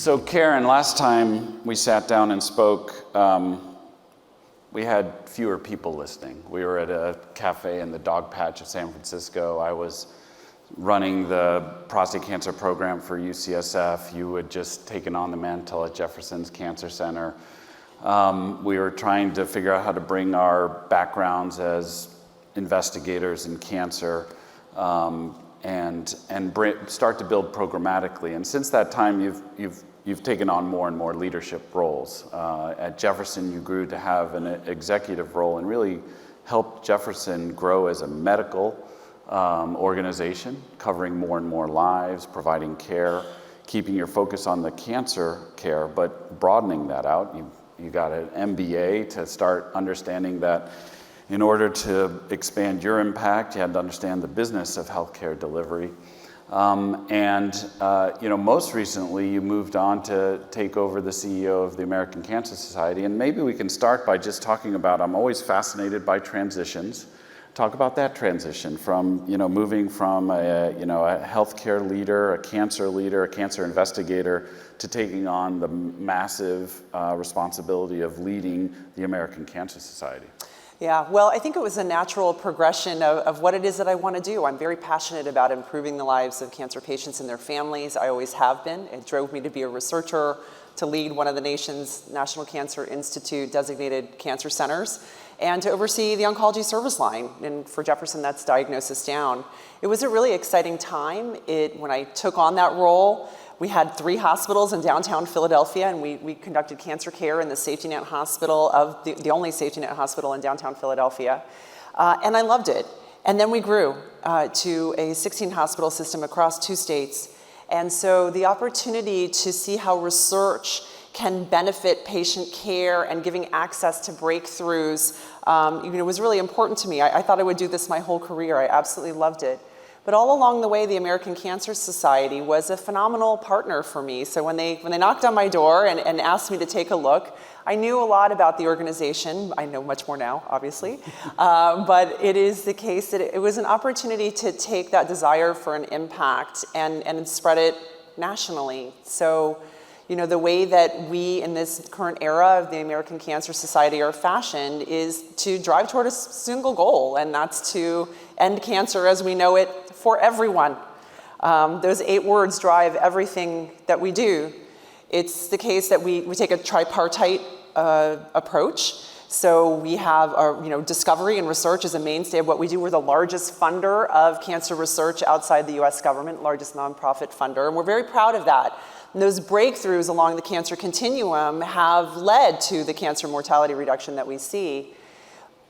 So Karen, last time we sat down and spoke, we had fewer people listening. We were at a cafe in the Dog Patch of San Francisco. I was running the prostate cancer program for UCSF. You had just taken on the mantle at Jefferson's Cancer Center. We were trying to figure out how to bring our backgrounds as investigators in cancer and start to build programmatically. And since that time, you've taken on more and more leadership roles. At Jefferson, you grew to have an executive role and really helped Jefferson grow as a medical organization, covering more and more lives, providing care, keeping your focus on the cancer care, but broadening that out. You got an MBA to start understanding that in order to expand your impact, you had to understand the business of healthcare delivery. Most recently, you moved on to take over the CEO of the American Cancer Society. And maybe we can start by just talking about, I'm always fascinated by transitions. Talk about that transition from, moving from a healthcare leader, a cancer investigator, to taking on the massive responsibility of leading the American Cancer Society. Yeah, well, I think it was a natural progression of what it is that I want to do. I'm very passionate about improving the lives of cancer patients and their families. I always have been. It drove me to be a researcher, to lead one of the nation's National Cancer Institute designated cancer centers, and to oversee the oncology service line. And for Jefferson, that's diagnosis down. It was a really exciting time. When I took on that role, we had 3 hospitals in downtown Philadelphia, and we conducted cancer care in the safety net hospital of the only safety net hospital in downtown Philadelphia. And I loved it. And then we grew to a 16 hospital system across 2 states. And so the opportunity to see how research can benefit patient care and giving access to breakthroughs, was really important to me. I thought I would do this my whole career. I absolutely loved it. But all along the way, the American Cancer Society was a phenomenal partner for me. So when they knocked on my door and asked me to take a look, I knew a lot about the organization. I know much more now, obviously. But it is the case that it was an opportunity to take that desire for an impact and spread it nationally. So, the way that we in this current era of the American Cancer Society are fashioned is to drive toward a single goal, and that's to end cancer as we know it for everyone. Those 8 words drive everything that we do. It's the case that we take a tripartite approach. So we have our, discovery and research is a mainstay of what we do. We're the largest funder of cancer research outside the US government, largest nonprofit funder, and we're very proud of that. And those breakthroughs along the cancer continuum have led to the cancer mortality reduction that we see.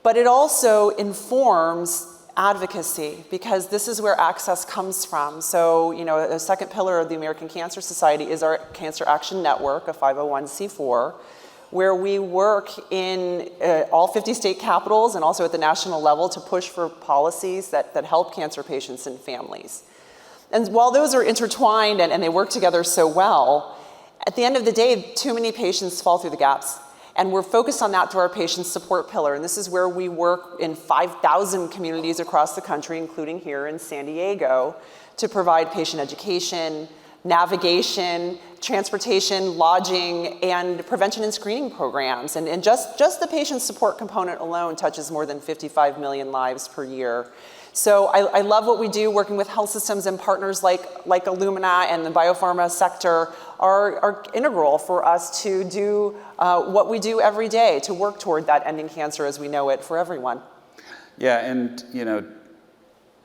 But it also informs advocacy, because this is where access comes from. So, a second pillar of the American Cancer Society is our Cancer Action Network, a 501c4, where we work in all 50 state capitals and also at the national level to push for policies that help cancer patients and families. And while those are intertwined and they work together so well, at the end of the day, too many patients fall through the gaps. And we're focused on that through our patient support pillar. And this is where we work in 5,000 communities across the country, including here in San Diego, to provide patient education, navigation, transportation, lodging, and prevention and screening programs. And just the patient support component alone touches more than 55 million lives per year. So I love what we do, working with health systems, and partners like Illumina and the biopharma sector are integral for us to do what we do every day to work toward that ending cancer as we know it for everyone. Yeah, and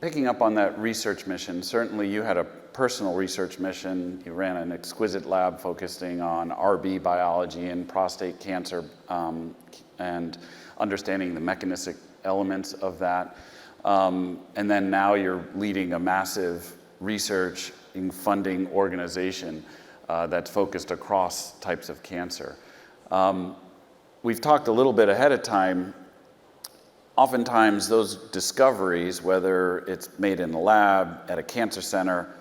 picking up on that research mission, certainly you had a personal research mission. You ran an exquisite lab focusing on RB biology and prostate cancer and understanding the mechanistic elements of that. And then now you're leading a massive research and funding organization that's focused across types of cancer. We've talked a little bit ahead of time. Oftentimes those discoveries, whether it's made in the lab, at a cancer center,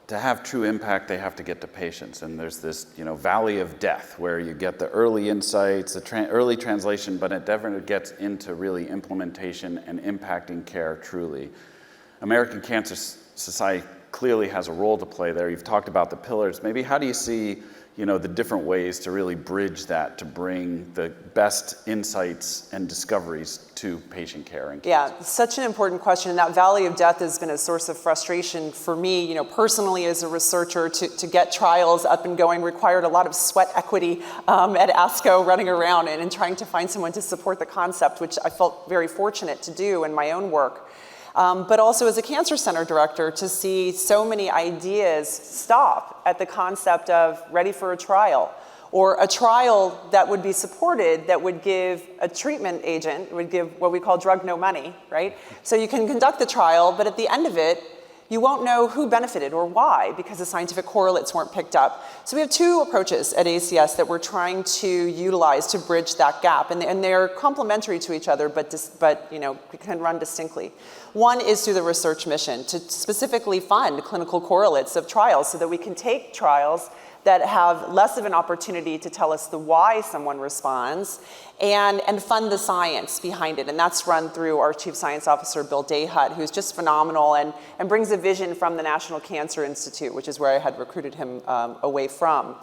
to have true impact, they have to get to patients. And there's this, valley of death where you get the early insights, the early translation, but it never gets into really implementation and impacting care truly. American Cancer Society clearly has a role to play there. You've talked about the pillars. Maybe how do you see the different ways to really bridge that, to bring the best insights and discoveries to patient care. Yeah, such an important question. And that valley of death has been a source of frustration for me, personally as a researcher. To get trials up and going required a lot of sweat equity at ASCO, running around and trying to find someone to support the concept, which I felt very fortunate to do in my own work. But also as a cancer center director, to see so many ideas stop at the concept of ready for a trial, or a trial that would be supported that would give a treatment agent, would give what we call drug no money, right? So you can conduct the trial, but at the end of it, you won't know who benefited or why, because the scientific correlates weren't picked up. So we have two approaches at ACS that we're trying to utilize to bridge that gap, and they're complementary to each other, but can run distinctly. One is through the research mission, to specifically fund clinical correlates of trials so that we can take trials that have less of an opportunity to tell us the why someone responds, and fund the science behind it. And that's run through our Chief Science Officer, Bill Dayhut, who's just phenomenal and brings a vision from the National Cancer Institute, which is where I had recruited him away from.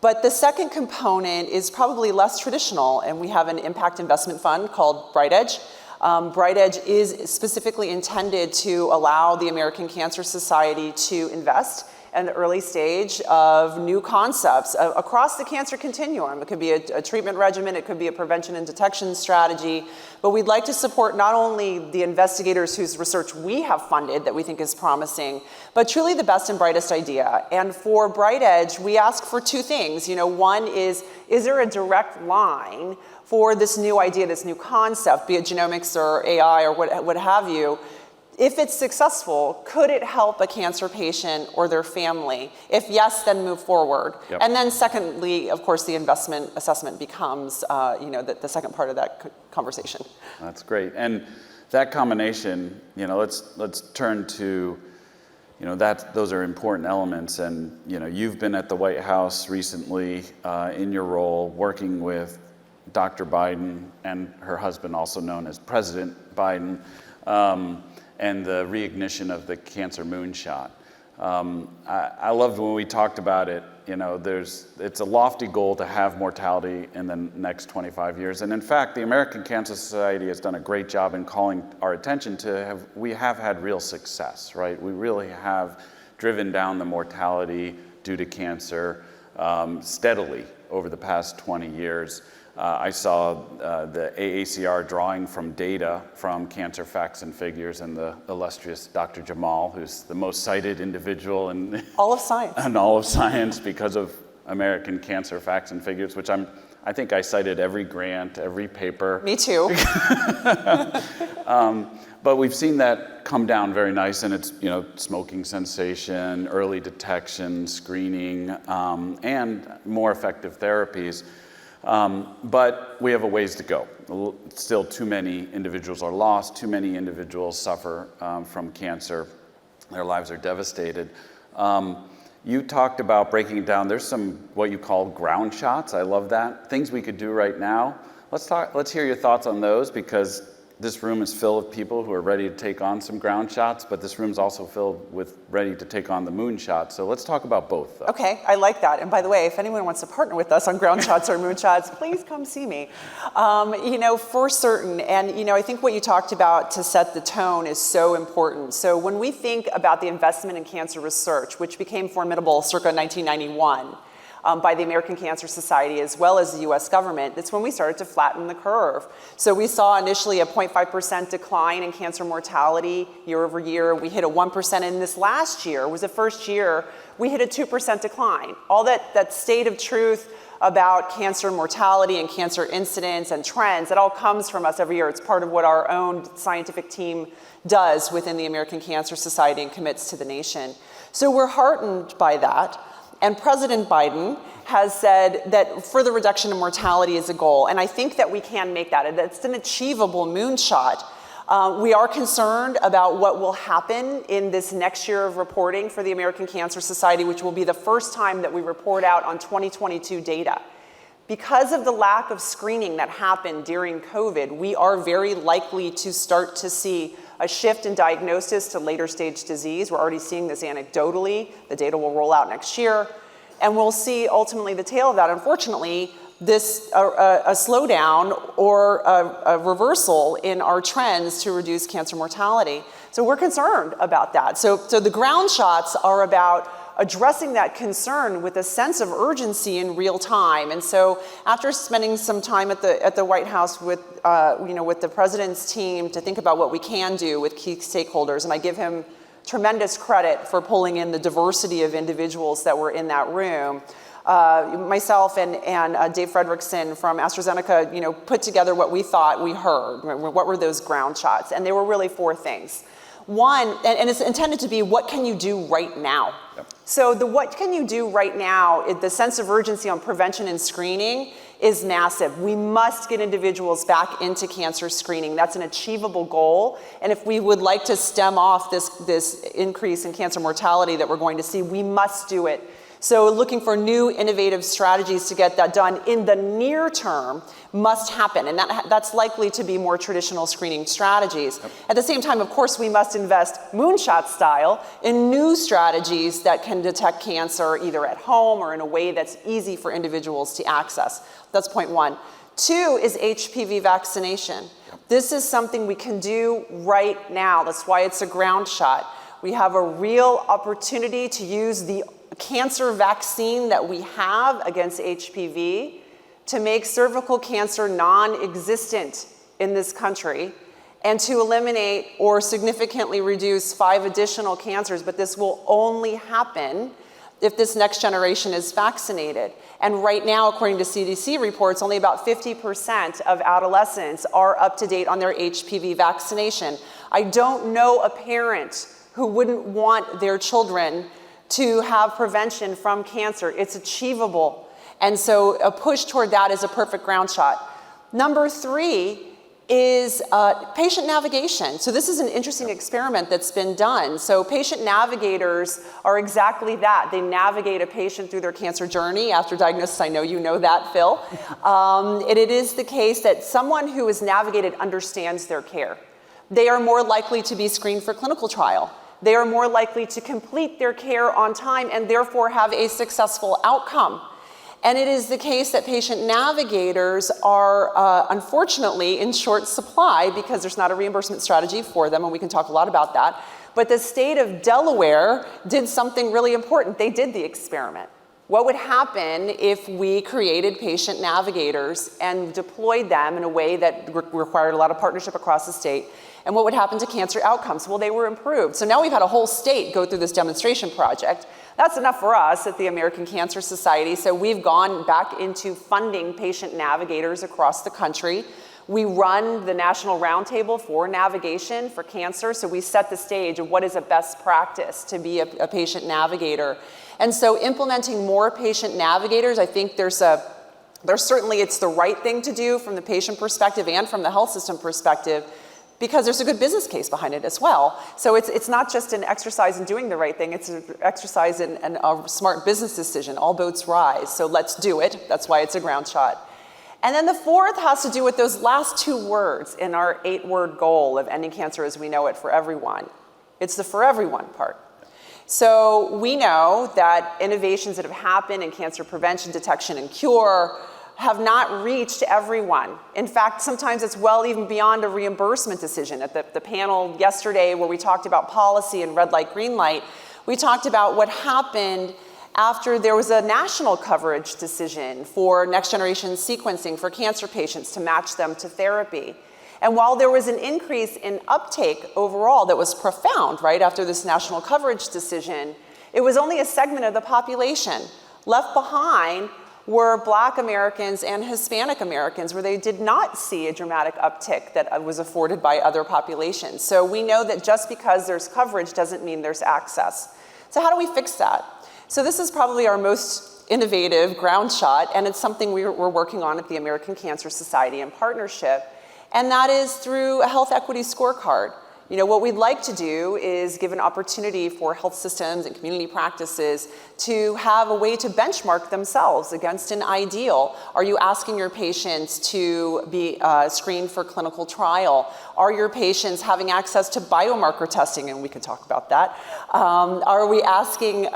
But the second component is probably less traditional, and we have an impact investment fund called BrightEdge. BrightEdge is specifically intended to allow the American Cancer Society to invest in the early stage of new concepts across the cancer continuum. It could be a treatment regimen, it could be a prevention and detection strategy, but we'd like to support not only the investigators whose research we have funded that we think is promising, but truly the best and brightest idea. And for BrightEdge, we ask for two things. One is there a direct line for this new idea, this new concept, be it genomics or AI or what have you? If it's successful, could it help a cancer patient or their family? If yes, then move forward. Yep. And then secondly, of course, the investment assessment becomes the second part of that conversation. That's great. And that combination, let's turn to, those are important elements. And, you've been at the White House recently in your role working with Dr. Biden and her husband, also known as President Biden, and the reignition of the cancer moonshot. I loved when we talked about it. It's a lofty goal to have mortality in the next 25 years. And in fact, the American Cancer Society has done a great job in calling our attention to we have had real success, right? We really have driven down the mortality due to cancer steadily over the past 20 years. I saw the AACR drawing from data from Cancer Facts and Figures, and the illustrious Dr. Jamal, who's the most cited individual in all of science. In all of science because of American Cancer Facts and Figures, which I think I cited every grant, every paper. Me too. But we've seen that come down very nice, and it's smoking cessation, early detection, screening, and more effective therapies. But we have a ways to go. Still, too many individuals are lost. Too many individuals suffer from cancer. Their lives are devastated. You talked about breaking it down. There's some what you call ground shots. I love that. Things we could do right now. Let's hear your thoughts on those, because this room is filled with people who are ready to take on some ground shots, but this room's also filled with ready to take on the moonshot. So let's talk about both, though. Okay, I like that. And by the way, if anyone wants to partner with us on ground shots or moonshots, please come see me. For certain. And, I think what you talked about to set the tone is so important. So when we think about the investment in cancer research, which became formidable circa 1991, by the American Cancer Society as well as the US government, that's when we started to flatten the curve. So we saw initially a 0.5% decline in cancer mortality year over year. We hit a 1%, and this last year was the first year we hit a 2% decline. All that state of truth about cancer mortality and cancer incidence and trends, it all comes from us every year. It's part of what our own scientific team does within the American Cancer Society and commits to the nation. So we're heartened by that. And President Biden has said that further reduction in mortality is a goal. And I think that we can make that. It's an achievable moonshot. We are concerned about what will happen in this next year of reporting for the American Cancer Society, which will be the first time that we report out on 2022 data. Because of the lack of screening that happened during COVID, we are very likely to start to see a shift in diagnosis to later stage disease. We're already seeing this anecdotally. The data will roll out next year. And we'll see ultimately the tail of that, unfortunately, this a slowdown or a reversal in our trends to reduce cancer mortality. So we're concerned about that. So the ground shots are about addressing that concern with a sense of urgency in real time. And so after spending some time at the White House with, with the president's team to think about what we can do with key stakeholders, and I give him tremendous credit for pulling in the diversity of individuals that were in that room. Myself and Dave Fredrickson from AstraZeneca, put together what we thought we heard. What were those ground shots? And they were really 4 things. One, and it's intended to be, what can you do right now? Yep. So the what can you do right now, the sense of urgency on prevention and screening is massive. We must get individuals back into cancer screening. That's an achievable goal. And if we would like to stem off this increase in cancer mortality that we're going to see, we must do it. So looking for new innovative strategies to get that done in the near term must happen, and that's likely to be more traditional screening strategies. Yep. At the same time, of course, we must invest Moonshot style in new strategies that can detect cancer either at home or in a way that's easy for individuals to access. That's point 1. 2 is HPV vaccination. Yep. This is something we can do right now. That's why it's a ground shot. We have a real opportunity to use the cancer vaccine that we have against HPV to make cervical cancer non-existent in this country and to eliminate or significantly reduce 5 additional cancers, but this will only happen if this next generation is vaccinated. And right now, according to CDC reports, only about 50% of adolescents are up to date on their HPV vaccination. I don't know a parent who wouldn't want their children to have prevention from cancer. It's achievable. And so a push toward that is a perfect ground shot. Number 3 is patient navigation. So this is an interesting experiment that's been done. So patient navigators are exactly that. They navigate a patient through their cancer journey after diagnosis. I know you know that, Phil. It is the case that someone who is navigated understands their care. They are more likely to be screened for clinical trial. They are more likely to complete their care on time and therefore have a successful outcome. And it is the case that patient navigators are unfortunately in short supply because there's not a reimbursement strategy for them, and we can talk a lot about that. But the state of Delaware did something really important. They did the experiment. What would happen if we created patient navigators and deployed them in a way that required a lot of partnership across the state? And what would happen to cancer outcomes? Well, they were improved. So now we've had a whole state go through this demonstration project. That's enough for us at the American Cancer Society. So we've gone back into funding patient navigators across the country. We run the National Roundtable for Navigation for Cancer. So we set the stage of what is a best practice to be a patient navigator. And so implementing more patient navigators, I think there's certainly it's the right thing to do from the patient perspective and from the health system perspective, because there's a good business case behind it as well. So it's not just an exercise in doing the right thing, it's an exercise in a smart business decision. All boats rise, so let's do it. That's why it's a ground shot. And then the 4th has to do with those last 2 words in our 8-word goal of ending cancer as we know it for everyone. It's the for everyone part. So we know that innovations that have happened in cancer prevention, detection, and cure have not reached everyone. In fact, sometimes it's well even beyond a reimbursement decision. At the panel yesterday where we talked about policy and red light, green light, we talked about what happened after there was a national coverage decision for next generation sequencing for cancer patients to match them to therapy. And while there was an increase in uptake overall that was profound right after this national coverage decision, it was only a segment of the population. Left behind were Black Americans and Hispanic Americans, where they did not see a dramatic uptick that was afforded by other populations. So we know that just because there's coverage doesn't mean there's access. So how do we fix that? So this is probably our most innovative ground shot, and it's something we're working on at the American Cancer Society in partnership, and that is through a health equity scorecard. What we'd like to do is give an opportunity for health systems and community practices to have a way to benchmark themselves against an ideal. Are you asking your patients to be screened for clinical trial? Are your patients having access to biomarker testing? And we can talk about that. Are we asking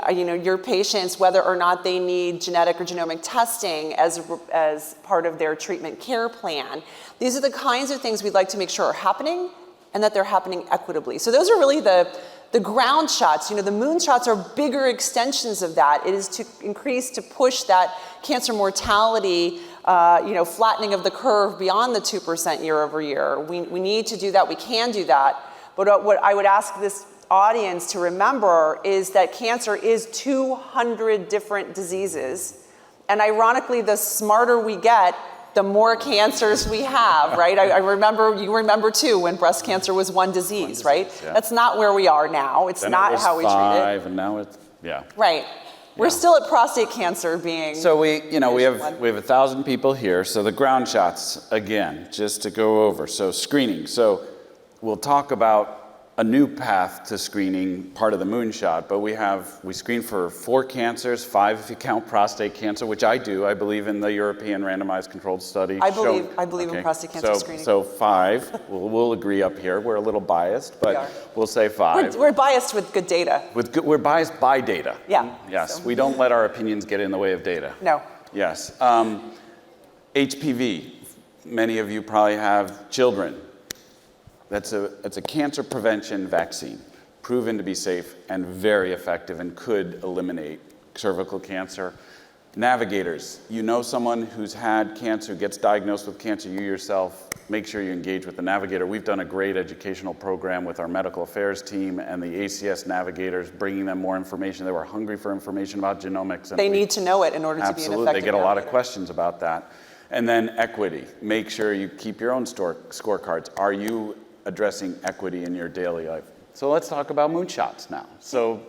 your patients whether or not they need genetic or genomic testing as part of their treatment care plan? These are the kinds of things we'd like to make sure are happening and that they're happening equitably. So those are really the ground shots. The moonshots are bigger extensions of that. It is to increase, to push that cancer mortality, flattening of the curve beyond the 2% year over year. We need to do that. We can do that. But what I would ask this audience to remember is that cancer is 200 different diseases. And ironically, the smarter we get, the more cancers we have, right? You remember too, when breast cancer was one disease, right? Yeah. That's not where we are now. It's not how we treat it. And now it's, yeah. Right. We're still at prostate cancer being. So we have 1,000 people here. So the ground shots, again, just to go over. So screening. So we'll talk about a new path to screening, part of the moonshot, but we screen for 4 cancers, 5 if you count prostate cancer, which I do. I believe in the European randomized controlled study. I believe in prostate cancer screening. So 5, we'll agree up here. We're a little biased, but we'll say 5. We're biased with good data. We're biased by data. Yeah. Yes, So. we don't let our opinions get in the way of data. No. Yes. HPV, many of you probably have children. It's a cancer prevention vaccine, proven to be safe and very effective and could eliminate cervical cancer. Navigators, someone who's had cancer, gets diagnosed with cancer, you yourself, make sure you engage with the navigator. We've done a great educational program with our medical affairs team and the ACS navigators, bringing them more information. They were hungry for information about genomics. And they need to know it in order to be an effective Absolutely, they get a lot of navigator. questions about that. And then equity, make sure you keep your own scorecards. Are you addressing equity in your daily life? So let's talk about moonshots now. So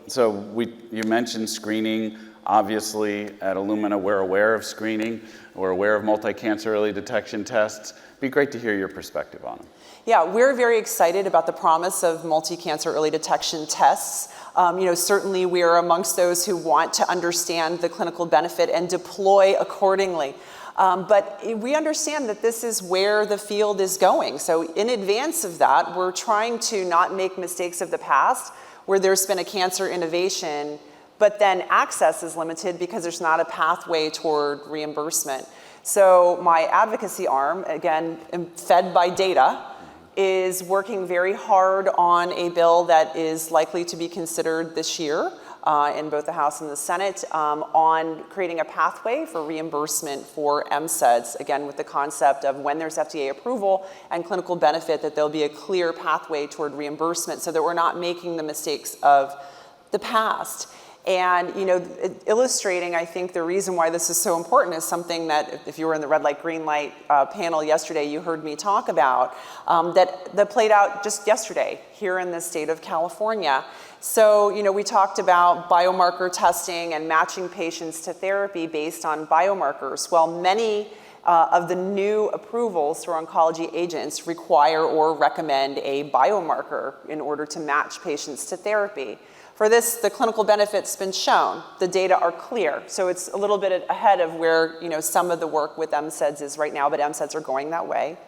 you mentioned screening. Obviously, at Illumina, we're aware of screening. We're aware of multi-cancer early detection tests. It'd be great to hear your perspective on them. Yeah, we're very excited about the promise of multi-cancer early detection tests. Certainly we are amongst those who want to understand the clinical benefit and deploy accordingly. But we understand that this is where the field is going. So in advance of that, we're trying to not make mistakes of the past where there's been a cancer innovation, but then access is limited because there's not a pathway toward reimbursement. So my advocacy arm, again, fed by data, is working very hard on a bill that is likely to be considered this year in both the House and the Senate on creating a pathway for reimbursement for MCEDs, again with the concept of when there's FDA approval and clinical benefit that there'll be a clear pathway toward reimbursement so that we're not making the mistakes of the past. And illustrating, I think, the reason why this is so important is something that, if you were in the red light, green light panel yesterday, you heard me talk about, that played out just yesterday here in the state of California. So, we talked about biomarker testing and matching patients to therapy based on biomarkers. Well, many of the new approvals for oncology agents require or recommend a biomarker in order to match patients to therapy. For this, the clinical benefit's been shown. The data are clear. So it's a little bit ahead of where some of the work with MCEDs is right now, but MCEDs are going that way.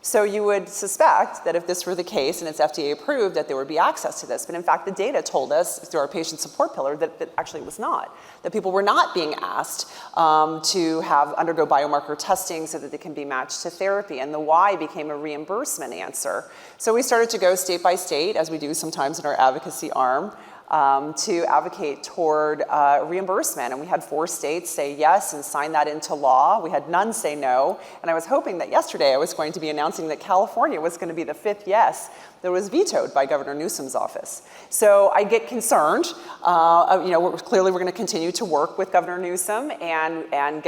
So you would suspect that if this were the case and it's FDA approved, that there would be access to this. But in fact, the data told us through our patient support pillar that actually it was not. That people were not being asked to undergo biomarker testing so that they can be matched to therapy. And the why became a reimbursement answer. So we started to go state by state, as we do sometimes in our advocacy arm, to advocate toward reimbursement. And we had 4 states say yes and sign that into law. We had none say no. And I was hoping that yesterday I was going to be announcing that California was going to be the 5th yes that was vetoed by Governor Newsom's office. So I get concerned. Clearly we're going to continue to work with Governor Newsom and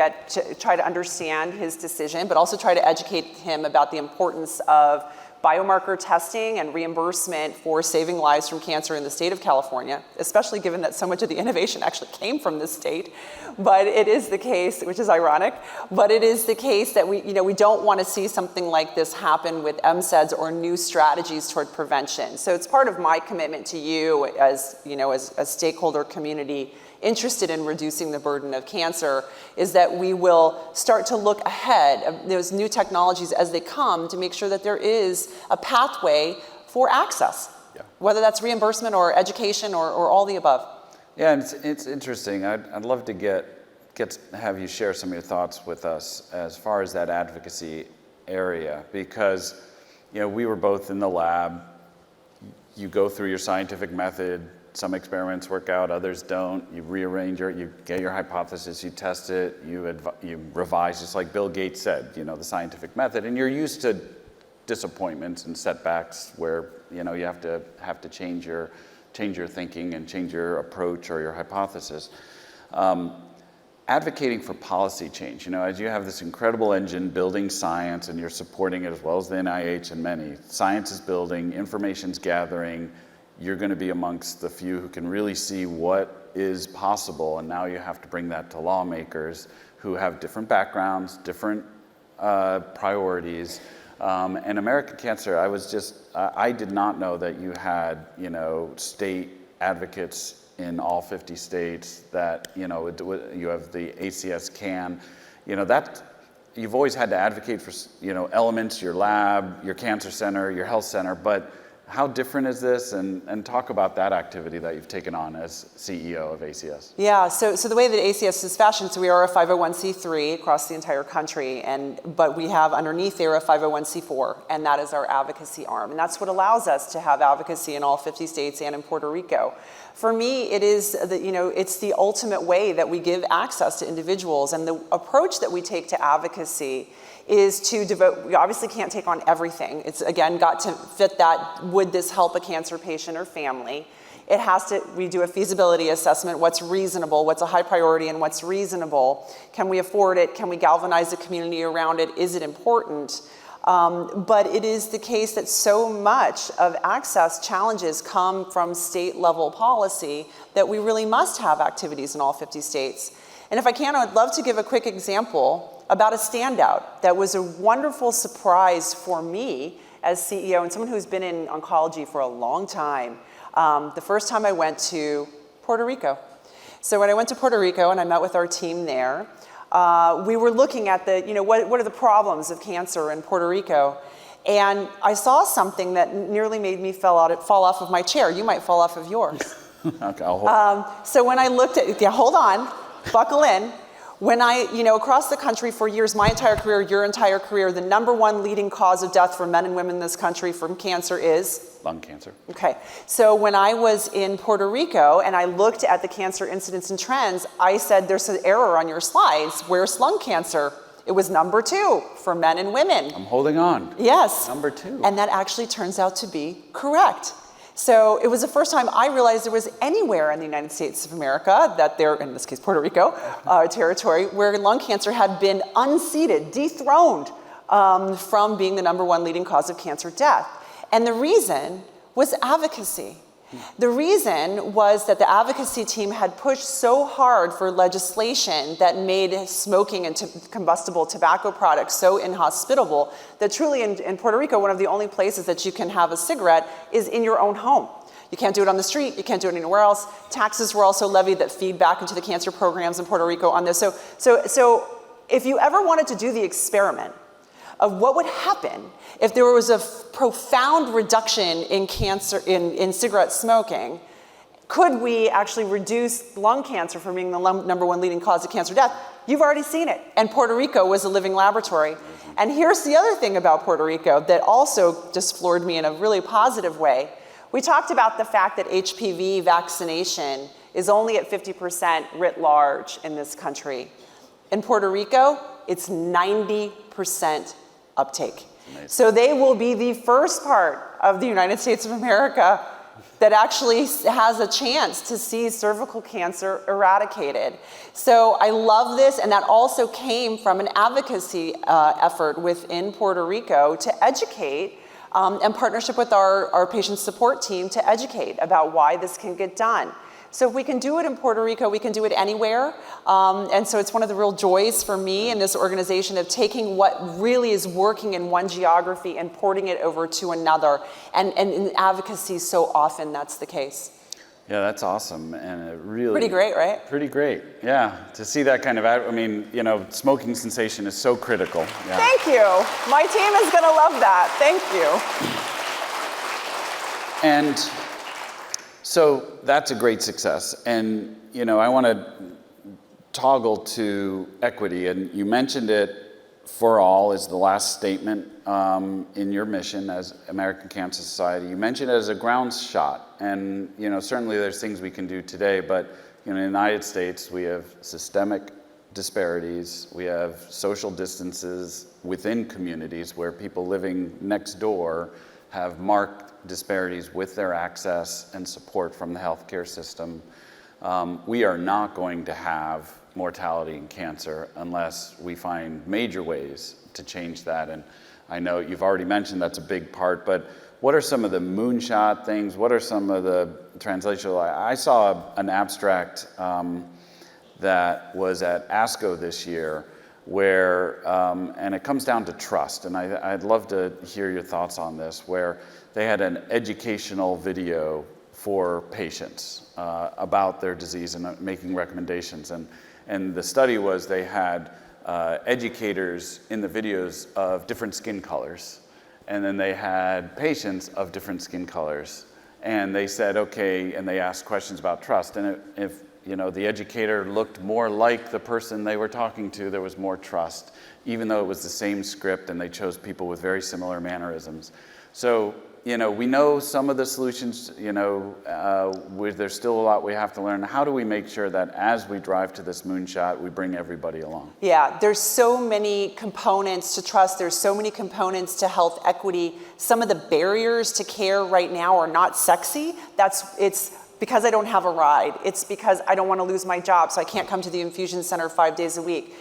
try to understand his decision, but also try to educate him about the importance of biomarker testing and reimbursement for saving lives from cancer in the state of California, especially given that so much of the innovation actually came from this state. But it is the case, which is ironic, but it is the case that we don't want to see something like this happen with MSEDs or new strategies toward prevention. So it's part of my commitment to you as a stakeholder community interested in reducing the burden of cancer, is that we will start to look ahead of those new technologies as they come to make sure that there is a pathway for access, whether that's reimbursement or education or all the above. Yeah, and it's interesting. I'd love to have you share some of your thoughts with us as far as that advocacy area, because we were both in the lab. You go through your scientific method. Some experiments work out, others don't. You rearrange you get your hypothesis, you test it, you revise, just like Bill Gates said, the scientific method, and you're used to disappointments and setbacks where you have to change your thinking and change your approach or your hypothesis. Advocating for policy change, as you have this incredible engine building science and you're supporting it as well as the NIH and many. Science is building, information's gathering. You're going to be amongst the few who can really see what is possible, and now you have to bring that to lawmakers who have different backgrounds, different priorities. And American Cancer, I did not know that you had, state advocates in all 50 states, that, you have the ACS CAN, that you've always had to advocate for, elements, your lab, your cancer center, your health center, but how different is this? And talk about that activity that you've taken on as CEO of ACS. Yeah, so the way that ACS is fashioned, so we are a 501c3 across the entire country, but we have underneath there a 501c4, and that is our advocacy arm. And that's what allows us to have advocacy in all 50 states and in Puerto Rico. For me, it is it's the ultimate way that we give access to individuals, and the approach that we take to advocacy is to devote. We obviously can't take on everything. It's again got to fit that, would this help a cancer patient or family? It has to, we do a feasibility assessment, what's reasonable, what's a high priority and what's reasonable. Can we afford it? Can we galvanize the community around it? Is it important? But it is the case that so much of access challenges come from state level policy that we really must have activities in all 50 states. And if I can, I'd love to give a quick example about a standout that was a wonderful surprise for me as CEO and someone who's been in oncology for a long time. The first time I went to Puerto Rico. So when I went to Puerto Rico and I met with our team there, we were looking at what are the problems of cancer in Puerto Rico. And I saw something that nearly made me fall off of my chair. You might fall off of yours. Okay, I'll hold. So when I looked at, hold on, buckle in. When across the country for years, my entire career, your entire career, the number one leading cause of death for men and women in this country from cancer is? Lung cancer. Okay, so when I was in Puerto Rico and I looked at the cancer incidence and trends, I said, there's an error on your slides. Where's lung cancer? It was number 2 for men and women. I'm holding on. Yes. Number 2. And that actually turns out to be correct. So it was the first time I realized there was anywhere in the United States of America, that there, in this case Puerto Rico, territory, where lung cancer had been unseated, dethroned from being the number one leading cause of cancer death. And the reason was advocacy. The reason was that the advocacy team had pushed so hard for legislation that made smoking and combustible tobacco products so inhospitable that truly in Puerto Rico, one of the only places that you can have a cigarette is in your own home. You can't do it on the street, you can't do it anywhere else. Taxes were also levied that feed back into the cancer programs in Puerto Rico on this. So if you ever wanted to do the experiment of what would happen if there was a profound reduction in cancer, in cigarette smoking, could we actually reduce lung cancer from being the number one leading cause of cancer death? You've already seen it. And Puerto Rico was a living laboratory. And here's the other thing about Puerto Rico that also just floored me in a really positive way. We talked about the fact that HPV vaccination is only at 50% writ large in this country. In Puerto Rico, it's 90% uptake. Amazing. So they will be the first part of the United States of America that actually has a chance to see cervical cancer eradicated. So I love this, and that also came from an advocacy effort within Puerto Rico to educate and partnership with our patient support team to educate about why this can get done. So if we can do it in Puerto Rico, we can do it anywhere. And so it's one of the real joys for me in this organization of taking what really is working in one geography and porting it over to another. And in advocacy, so often that's the case. Yeah, that's awesome, and it really... Pretty great, right? Pretty great, yeah. To see that kind of, I mean, you know, smoking cessation is so critical. Yeah. Thank you. My team is gonna love that. Thank you. And so that's a great success. And, you know, I want to toggle to equity, and you mentioned it. For all is the last statement in your mission as American Cancer Society. You mentioned it as a ground shot, and you know certainly there's things we can do today. But you know, in the United States, we have systemic disparities. We have social distances within communities where people living next door have marked disparities with their access and support from the healthcare system. We are not going to have mortality in cancer unless we find major ways to change that. And I know you've already mentioned that's a big part, but what are some of the moonshot things? What are some of the translational? I saw an abstract that was at ASCO this year where, and it comes down to trust, and I'd love to hear your thoughts on this, where they had an educational video for patients about their disease and making recommendations. And the study was they had educators in the videos of different skin colors, and then they had patients of different skin colors. And they said, okay, and they asked questions about trust. And if you know, the educator looked more like the person they were talking to, there was more trust, even though it was the same script and they chose people with very similar mannerisms. So, you know, we know some of the solutions, you know, there's still a lot we have to learn. How do we make sure that as we drive to this moonshot, we bring everybody along? Yeah, there's so many components to trust. There's so many components to health equity. Some of the barriers to care right now are not sexy. It's because I don't have a ride. It's because I don't want to lose my job, so I can't come to the infusion center 5 days a week.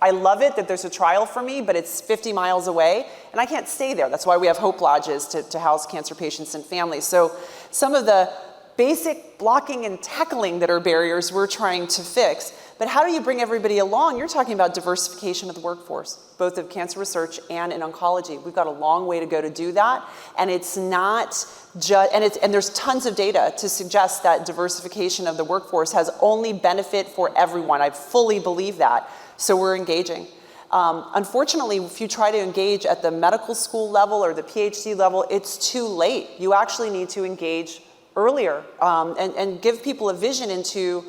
I love it that there's a trial for me, but it's 50 miles away, and I can't stay there. That's why we have Hope Lodges to house cancer patients and families. So some of the basic blocking and tackling that are barriers we're trying to fix. But how do you bring everybody along? You're talking about diversification of the workforce, both of cancer research and in oncology. We've got a long way to go to do that, and it's not just, and there's tons of data to suggest that diversification of the workforce has only benefit for everyone. I fully believe that. So we're engaging. Unfortunately, if you try to engage at the medical school level or the PhD level, it's too late. You actually need to engage earlier and give people a vision into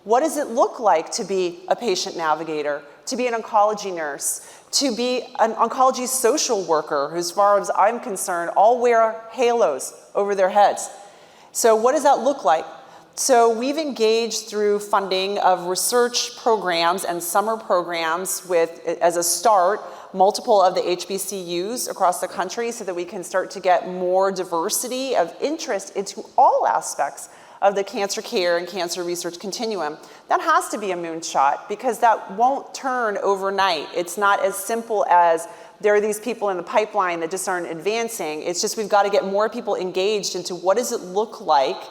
what does it look like to be a patient navigator, to be an oncology nurse, to be an oncology social worker, who, as far as I'm concerned, all wear halos over their heads. So what does that look like? So we've engaged through funding of research programs and summer programs with, as a start, multiple of the HBCUs across the country so that we can start to get more diversity of interest into all aspects of the cancer care and cancer research continuum. That has to be a moonshot because that won't turn overnight. It's not as simple as there are these people in the pipeline that just aren't advancing. It's just we've got to get more people engaged into what does it look like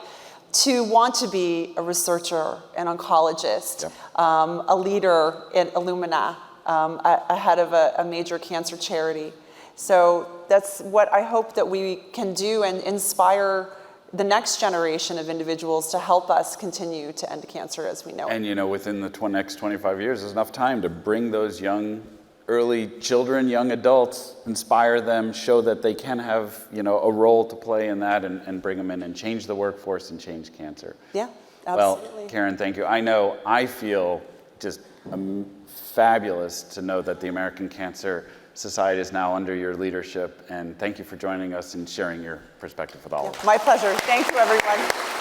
to want to be a researcher, an oncologist, yep. A leader in Illumina, a head of a major cancer charity. So that's what I hope that we can do and inspire the next generation of individuals to help us continue to end cancer as we know it. And you know, within the next 25 years, there's enough time to bring those young, early children, young adults, inspire them, show that they can have, you know, a role to play in that and bring them in and change the workforce and change cancer. Yeah, absolutely. Well, Karen, thank you. I feel just fabulous to know that the American Cancer Society is now under your leadership, and thank you for joining us and sharing your perspective with all of us. My pleasure. Thank you, everyone.